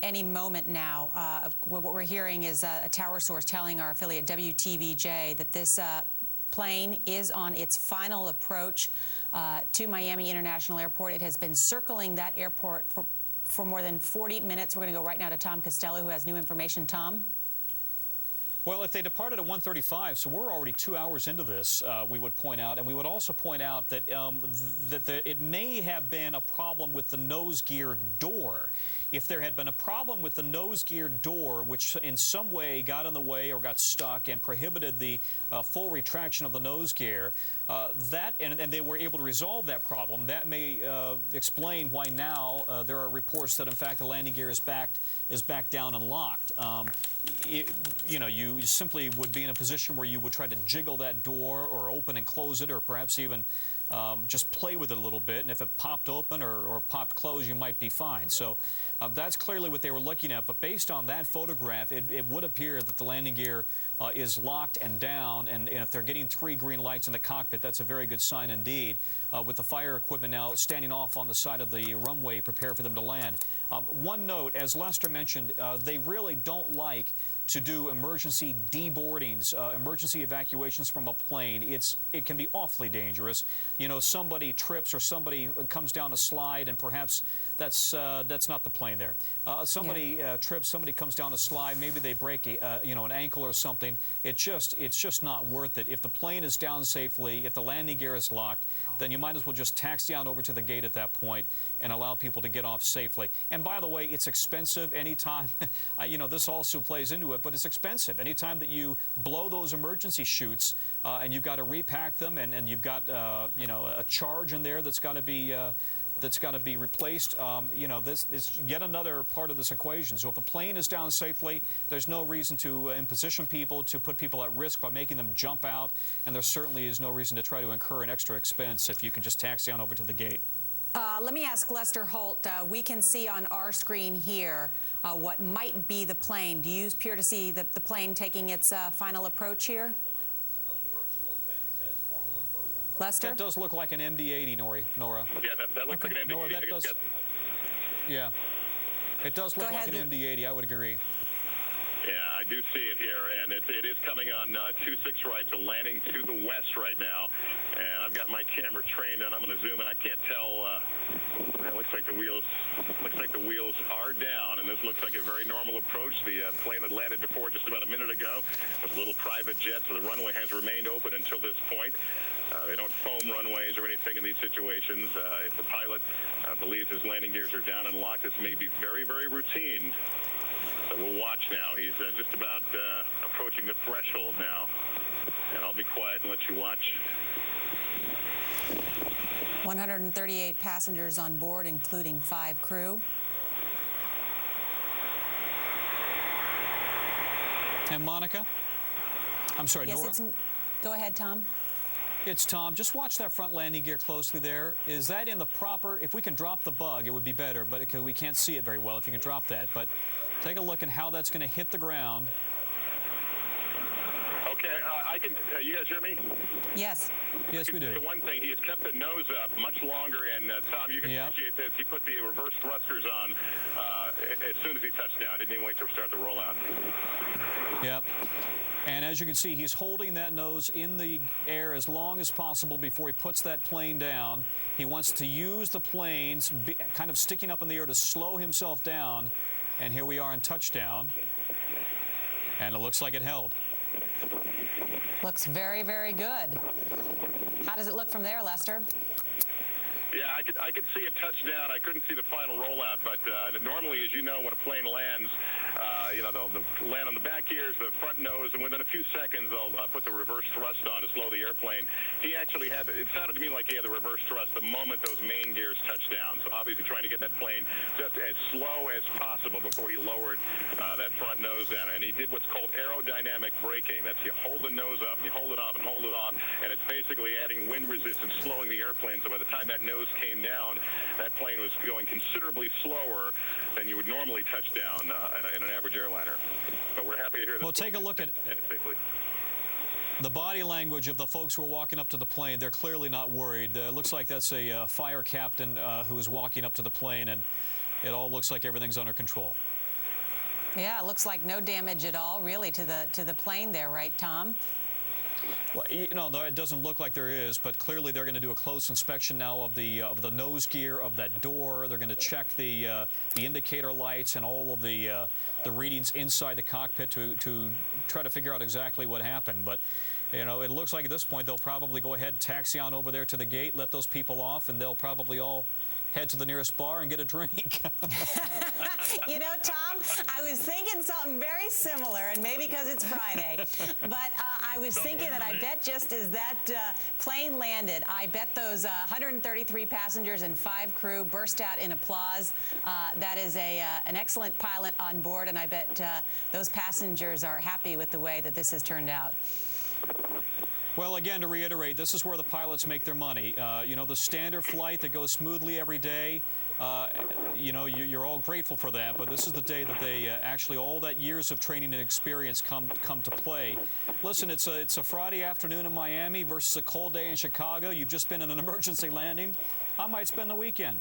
Any moment now, what we're hearing is a tower source telling our affiliate WTVJ that this plane is on its final approach to Miami International Airport. It has been circling that airport for more than 40 minutes. We're going to go right now to Tom Costello, who has new information. Tom? Well, if they departed at 1:35, so we're already 2 hours into this, we would point out, and we would also point out that it may have been a problem with the nose gear door. If there had been a problem with the nose gear door, which in some way got in the way or got stuck and prohibited the full retraction of the nose gear, and they were able to resolve that problem, that may explain why now there are reports that in fact the landing gear is back down and locked. You simply would be in a position where you would try to jiggle that door or open and close it, or perhaps even just play with it a little bit, and if it popped open or popped closed, you might be fine. So that's clearly what they were looking at, but based on that photograph, it would appear that the landing gear is locked and down, and if they're getting 3 green lights in the cockpit, that's a very good sign indeed, with the fire equipment now standing off on the side of the runway, prepared for them to land. One note, as Lester mentioned, they really don't like to do emergency deboardings, emergency evacuations from a plane. It can be awfully dangerous. You know, somebody trips or somebody comes down a slide, and perhaps that's not the plane there. Somebody trips, somebody comes down a slide, maybe they break an ankle or something. It's just not worth it. If the plane is down safely, if the landing gear is locked, then you might as well just taxi on over to the gate at that point and allow people to get off safely. And by the way, it's expensive anytime, this also plays into it, but it's expensive. Anytime that you blow those emergency chutes and you've got to repack them, and you've got, a charge in there that's got to be replaced. This is yet another part of this equation. So if a plane is down safely, there's no reason to imposition people, to put people at risk by making them jump out, and there certainly is no reason to try to incur an extra expense if you can just taxi on over to the gate. Let me ask Lester Holt. We can see on our screen here what might be the plane. Do you appear to see the plane taking its final approach here? Lester? That does look like an MD-80, Nora. Yeah, that looks like an MD-80. Nora, that does. Yeah, it does look like an MD-80. I would agree. Yeah, I do see it here, and it is coming on 26 right, so landing to the west right now. And I've got my camera trained, and I'm going to zoom in. I can't tell. It looks like the wheels are down, and this looks like a very normal approach. The plane that landed before just about a minute ago was a little private jet, so the runway has remained open until this point. They don't foam runways or anything in these situations. If the pilot believes his landing gears are down and locked, this may be very, very routine. So we'll watch now. He's just about approaching the threshold now. And I'll be quiet and let you watch. 138 passengers on board, including 5 crew. And Monica? I'm sorry, yes, Nora? Go ahead, Tom. It's Tom. Just watch that front landing gear closely there. Is that in the proper, if we can drop the bug, it would be better, but we can't see it very well if you can drop that. But take a look at how that's going to hit the ground. Okay, I can, you guys hear me? Yes. Yes, we do. The one thing, he has kept the nose up much longer, and Tom, you can appreciate this. He put the reverse thrusters on as soon as he touched down. Didn't even wait to start the rollout. Yep. And as you can see, he's holding that nose in the air as long as possible before he puts that plane down. He wants to use the planes kind of sticking up in the air to slow himself down. And here we are in touchdown. And it looks like it held. Looks very, very good. How does it look from there, Lester? Yeah, I could see it touch down. I couldn't see the final rollout, but normally, as you know, when a plane lands, they'll land on the back gears, the front nose, and within a few seconds, they'll put the reverse thrust on to slow the airplane. He actually had, it sounded to me like he had the reverse thrust the moment those main gears touched down. So obviously trying to get that plane just as slow as possible before he lowered that front nose down. And he did what's called aerodynamic braking. That's you hold the nose up, and you hold it off and hold it off, and it's basically adding wind resistance, slowing the airplane. So by the time that nose came down, that plane was going considerably slower than you would normally touch down in an average airliner. But we're happy to hear that. Well, take a look at the body language of the folks who are walking up to the plane. They're clearly not worried. It looks like that's a fire captain who is walking up to the plane, and it all looks like everything's under control. Yeah, it looks like no damage at all, really, to the plane there, right, Tom? Well, you know, it doesn't look like there is, but clearly they're going to do a close inspection now of the nose gear of that door. They're going to check the indicator lights and all of the readings inside the cockpit to try to figure out exactly what happened. But you know, it looks like at this point they'll probably go ahead and taxi on over there to the gate, let those people off, and they'll probably all head to the nearest bar and get a drink. You know, Tom, I was thinking something very similar, and maybe because it's Friday, but I was thinking that I bet just as that plane landed, I bet those 133 passengers and 5 crew burst out in applause. That is an excellent pilot on board, and I bet those passengers are happy with the way that this has turned out. Well, again, to reiterate, this is where the pilots make their money. You know, the standard flight that goes smoothly every day, you know, you're all grateful for that, but this is the day that they actually, all that years of training and experience come to play. Listen, it's a Friday afternoon in Miami versus a cold day in Chicago. You've just been in an emergency landing. I might spend the weekend.